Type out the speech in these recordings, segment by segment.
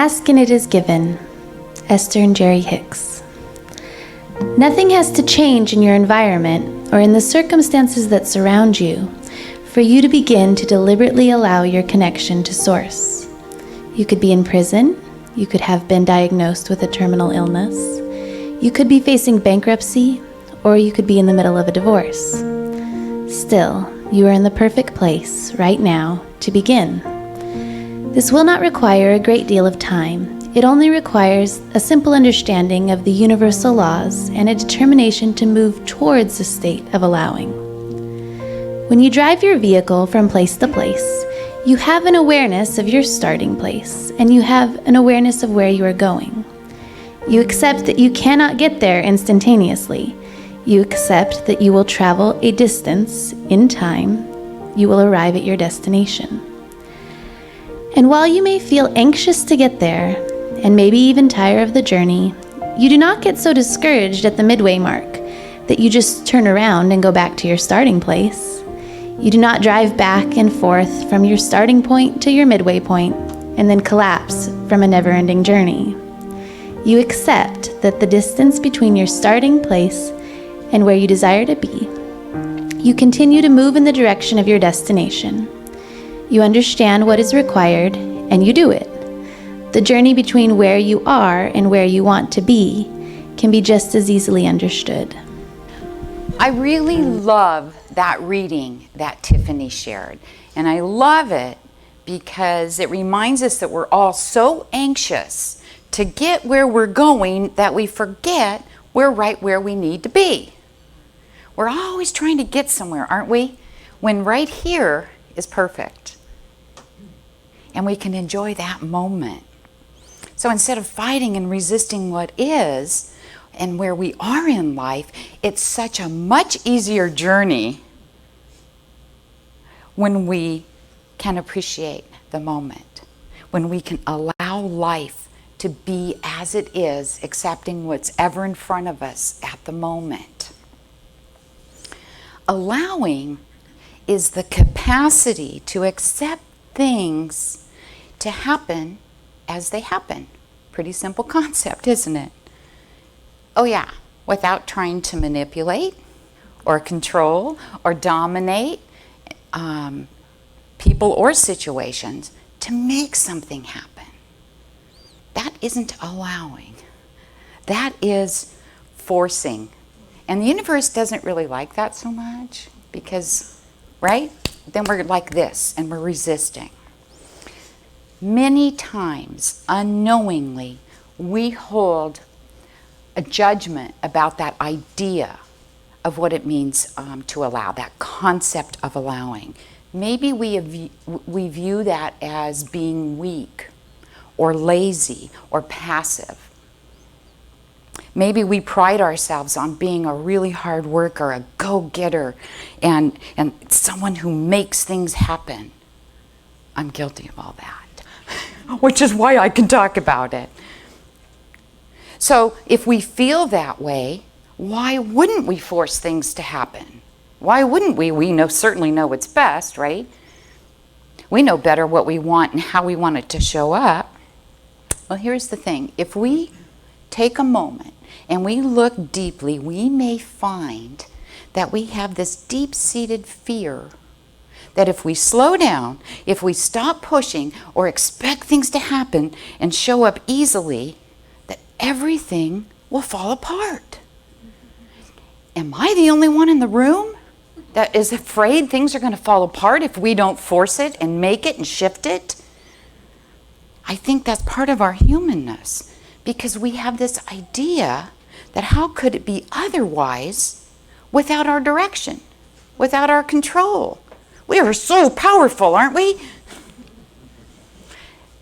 Ask and it is given. Esther and Jerry Hicks. Nothing has to change in your environment or in the circumstances that surround you for you to begin to deliberately allow your connection to Source. You could be in prison. You could have been diagnosed with a terminal illness. You could be facing bankruptcy, or you could be in the middle of a divorce. Still, you are in the perfect place right now to begin. This will not require a great deal of time. It only requires a simple understanding of the universal laws and a determination to move towards a state of allowing. When you drive your vehicle from place to place, you have an awareness of your starting place, and you have an awareness of where you are going. You accept that you cannot get there instantaneously. You accept that you will travel a distance in time. You will arrive at your destination. And while you may feel anxious to get there, and maybe even tire of the journey, you do not get so discouraged at the midway mark that you just turn around and go back to your starting place. You do not drive back and forth from your starting point to your midway point and then collapse from a never-ending journey. You accept that the distance between your starting place and where you desire to be, you continue to move in the direction of your destination. You understand what is required, and you do it. The journey between where you are and where you want to be can be just as easily understood. I really love that reading that Tiffany shared. And I love it because it reminds us that we're all so anxious to get where we're going that we forget we're right where we need to be. We're always trying to get somewhere, aren't we? When right here is perfect. And we can enjoy that moment. So instead of fighting and resisting what is and where we are in life, it's such a much easier journey when we can appreciate the moment, when we can allow life to be as it is, accepting what's ever in front of us at the moment. Allowing is the capacity to accept things to happen as they happen. Pretty simple concept, isn't it? Oh yeah, without trying to manipulate or control or dominate people or situations to make something happen. That isn't allowing. That is forcing. And the universe doesn't really like that so much because, right? Then we're like this and we're resisting. Many times, unknowingly, we hold a judgment about that idea of what it means to allow, that concept of allowing. Maybe we view that as being weak or lazy or passive. Maybe we pride ourselves on being a really hard worker, a go-getter, and someone who makes things happen. I'm guilty of all that, which is why I can talk about it. So if we feel that way, why wouldn't we force things to happen? Why wouldn't we? We certainly know what's best, right? We know better what we want and how we want it to show up. Well, here's the thing. If we take a moment and we look deeply, we may find that we have this deep-seated fear that if we slow down, if we stop pushing or expect things to happen and show up easily, that everything will fall apart. Am I the only one in the room that is afraid things are going to fall apart if we don't force it and make it and shift it? I think that's part of our humanness, because we have this idea that how could it be otherwise without our direction, without our control? We are so powerful, aren't we?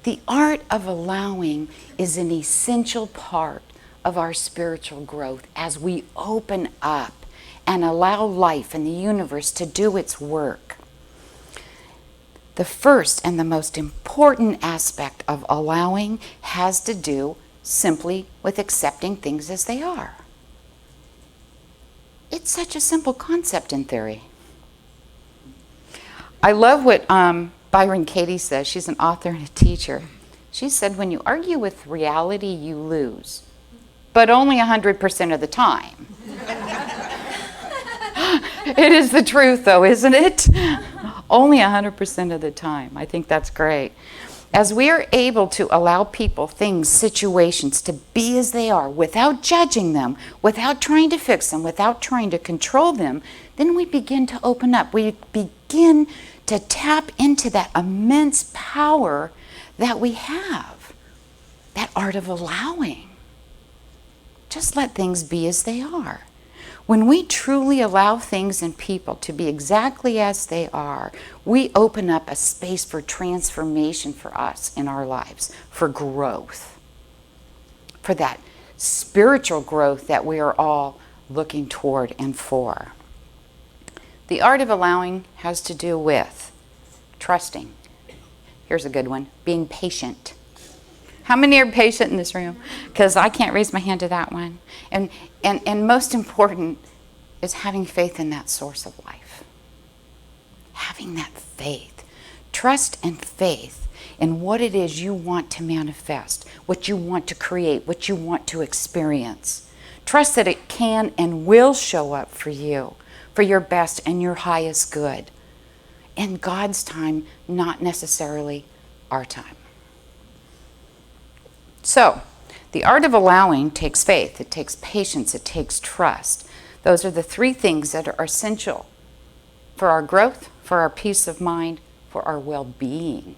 The art of allowing is an essential part of our spiritual growth as we open up and allow life and the universe to do its work. The first and the most important aspect of allowing has to do simply with accepting things as they are. It's such a simple concept in theory. I love what Byron Katie says. She's an author and a teacher. She said, when you argue with reality, you lose, but only 100% of the time. It is the truth, though, isn't it? Only 100% of the time. I think that's great. As we are able to allow people, things, situations to be as they are without judging them, without trying to fix them, without trying to control them, then we begin to open up. We begin to tap into that immense power that we have, that art of allowing. Just let things be as they are. When we truly allow things and people to be exactly as they are, we open up a space for transformation for us in our lives, for growth, for that spiritual growth that we are all looking toward and for. The art of allowing has to do with trusting. Here's a good one, being patient. How many are patient in this room? Because I can't raise my hand to that one. And most important is having faith in that source of life. Having that faith. Trust and faith in what it is you want to manifest, what you want to create, what you want to experience. Trust that it can and will show up for you, for your best and your highest good. In God's time, not necessarily our time. So, the art of allowing takes faith, it takes patience, it takes trust. Those are the three things that are essential for our growth, for our peace of mind, for our well-being.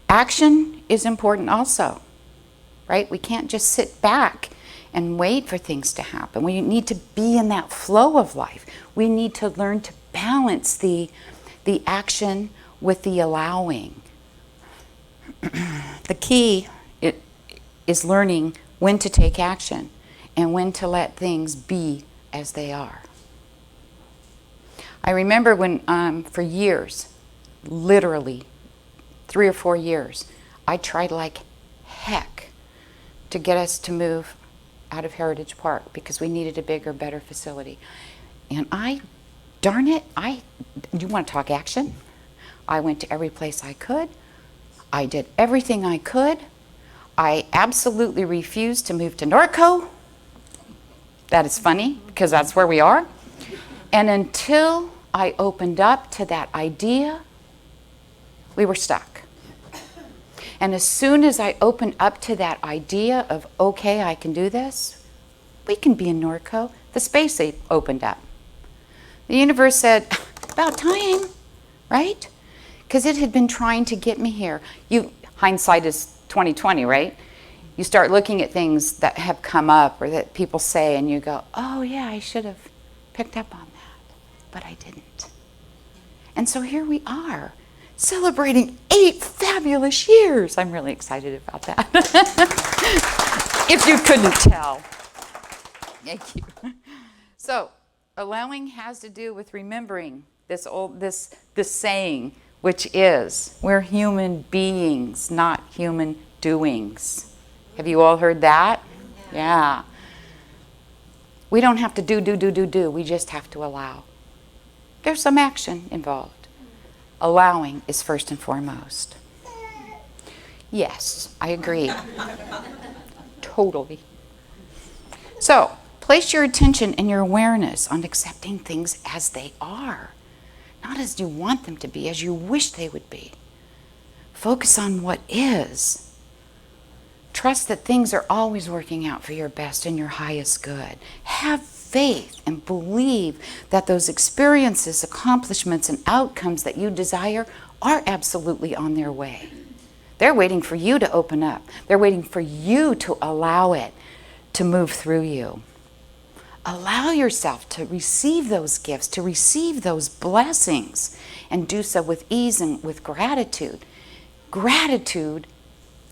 Action is important also, right? We can't just sit back and wait for things to happen. We need to be in that flow of life. We need to learn to balance the action with the allowing. The key is learning when to take action and when to let things be as they are. I remember when, for years, literally 3 or 4 years, I tried like heck to get us to move out of Heritage Park because we needed a bigger, better facility. And you want to talk action? I went to every place I could. I did everything I could. I absolutely refused to move to Norco. That is funny because that's where we are. And until I opened up to that idea, we were stuck. And as soon as I opened up to that idea of, okay, I can do this, we can be in Norco, the space opened up. The universe said, about time, right? Because it had been trying to get me here. Hindsight is 20/20, right? You start looking at things that have come up or that people say and you go, oh yeah, I should have picked up on that, but I didn't. And so here we are, celebrating 8 fabulous years. I'm really excited about that. If you couldn't tell. Thank you. So, allowing has to do with remembering this saying, which is, we're human beings, not human doings. Have you all heard that? Yeah. We don't have to do. We just have to allow. There's some action involved. Allowing is first and foremost. Yes, I agree. Totally. So, place your attention and your awareness on accepting things as they are. Not as you want them to be, as you wish they would be. Focus on what is. Trust that things are always working out for your best and your highest good. Have faith and believe that those experiences, accomplishments, and outcomes that you desire are absolutely on their way. They're waiting for you to open up. They're waiting for you to allow it to move through you. Allow yourself to receive those gifts, to receive those blessings, and do so with ease and with gratitude. Gratitude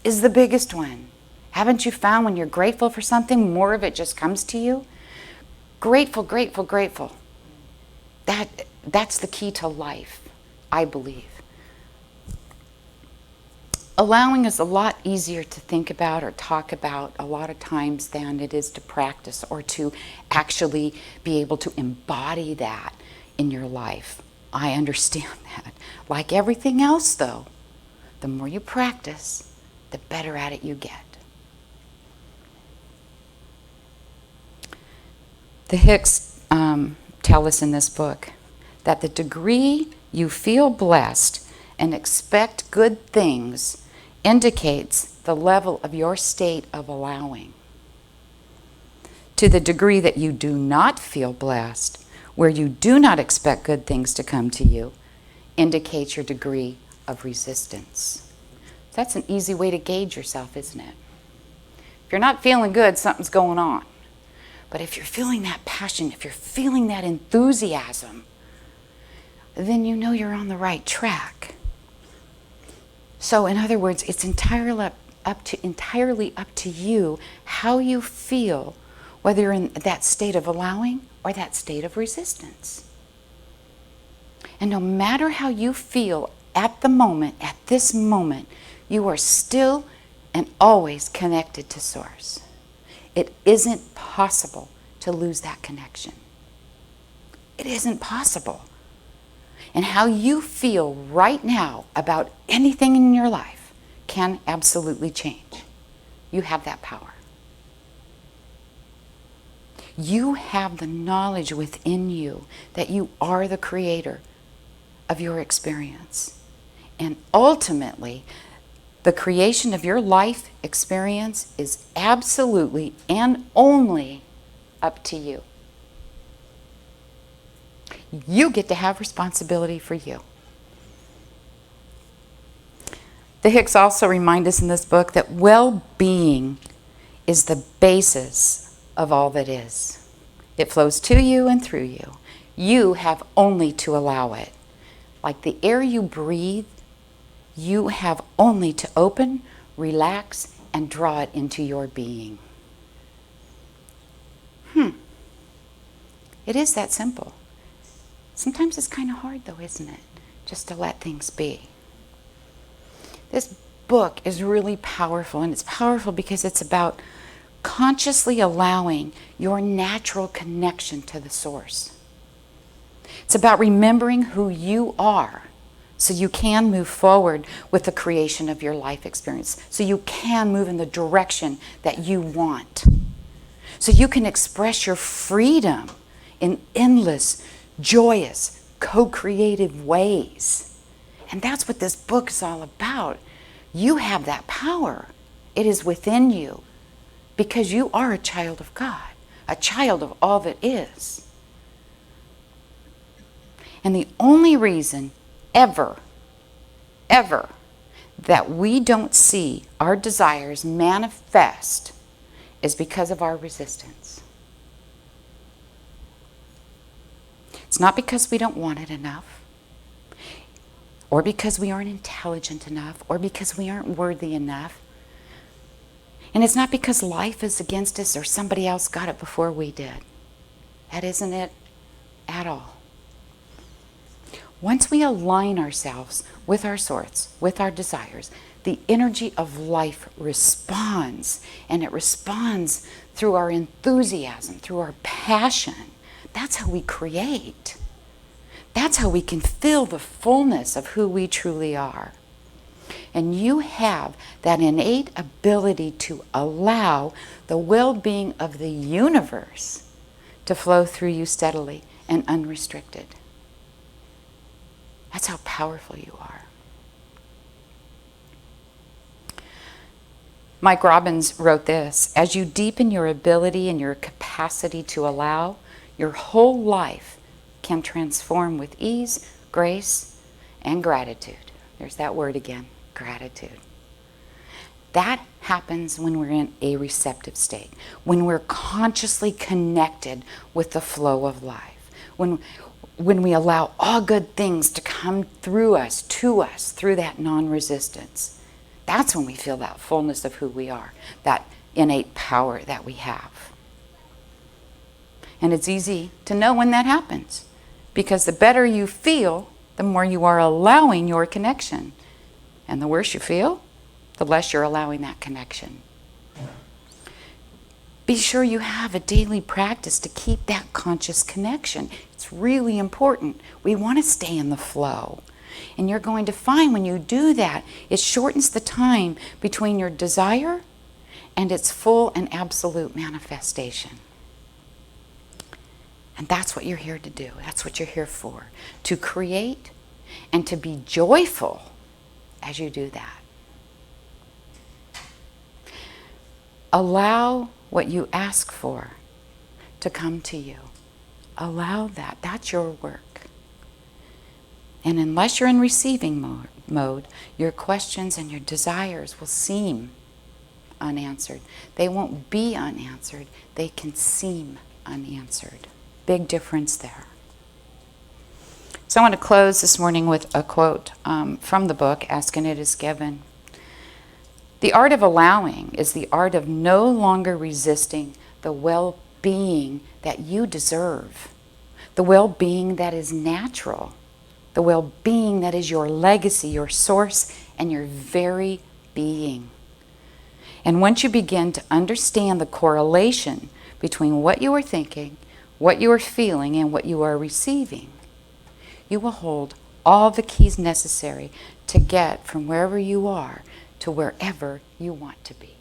is the biggest one. Haven't you found when you're grateful for something, more of it just comes to you? Grateful, grateful, grateful. That's the key to life, I believe. Allowing is a lot easier to think about or talk about a lot of times than it is to practice or to actually be able to embody that in your life. I understand that. Like everything else, though, The more you practice, the better at it you get. The Hicks tell us in this book that the degree you feel blessed and expect good things indicates the level of your state of allowing. To the degree that you do not feel blessed, where you do not expect good things to come to you, indicates your degree of resistance. That's an easy way to gauge yourself, isn't it? If you're not feeling good, something's going on. But if you're feeling that passion, if you're feeling that enthusiasm, then you know you're on the right track. So in other words, it's entirely up to you how you feel, whether you're in that state of allowing or that state of resistance. And no matter how you feel at the moment, at this moment, you are still and always connected to Source. It isn't possible to lose that connection. It isn't possible. And how you feel right now about anything in your life can absolutely change. You have that power. You have the knowledge within you that you are the creator of your experience. And ultimately, the creation of your life experience is absolutely and only up to you. You get to have responsibility for you. The Hicks also remind us in this book that well-being is the basis of all that is. It flows to you and through you. You have only to allow it. Like the air you breathe, you have only to open, relax, and draw it into your being. It is that simple. Sometimes it's kind of hard though, isn't it? Just to let things be. This book is really powerful, and it's powerful because it's about consciously allowing your natural connection to the Source. It's about remembering who you are so you can move forward with the creation of your life experience, so you can move in the direction that you want, so you can express your freedom in endless, joyous, co-creative ways. And that's what this book is all about. You have that power. It is within you because you are a child of God, a child of all that is. And the only reason ever that we don't see our desires manifest is because of our resistance. It's not because we don't want it enough, or because we aren't intelligent enough, or because we aren't worthy enough. And it's not because life is against us or somebody else got it before we did. That isn't it at all. Once we align ourselves with our Source, with our desires, the energy of life responds, and it responds through our enthusiasm, through our passion. That's how we create. That's how we can feel the fullness of who we truly are. And you have that innate ability to allow the well-being of the universe to flow through you steadily and unrestricted. That's how powerful you are. Mike Robbins wrote this: as you deepen your ability and your capacity to allow, your whole life can transform with ease, grace, and gratitude. There's that word again, gratitude. That happens when we're in a receptive state, when we're consciously connected with the flow of life, when we allow all good things to come through us, to us, through that non-resistance. That's when we feel that fullness of who we are, that innate power that we have. And it's easy to know when that happens, because the better you feel, the more you are allowing your connection. And the worse you feel, the less you're allowing that connection. Be sure you have a daily practice to keep that conscious connection. It's really important. We want to stay in the flow. And you're going to find when you do that, it shortens the time between your desire and its full and absolute manifestation. And that's what you're here to do. That's what you're here for. To create and to be joyful as you do that. Allow what you ask for to come to you. Allow that. That's your work. And unless you're in receiving mode, your questions and your desires will seem unanswered. They won't be unanswered. They can seem unanswered. Big difference there. So I want to close this morning with a quote from the book, Ask and It Is Given. The art of allowing is the art of no longer resisting the well-being that you deserve, the well-being that is natural, the well-being that is your legacy, your source, and your very being. And once you begin to understand the correlation between what you are thinking, what you are feeling, and what you are receiving, you will hold all the keys necessary to get from wherever you are to wherever you want to be.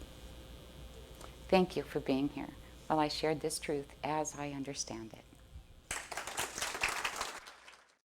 Thank you for being here while I shared this truth as I understand it.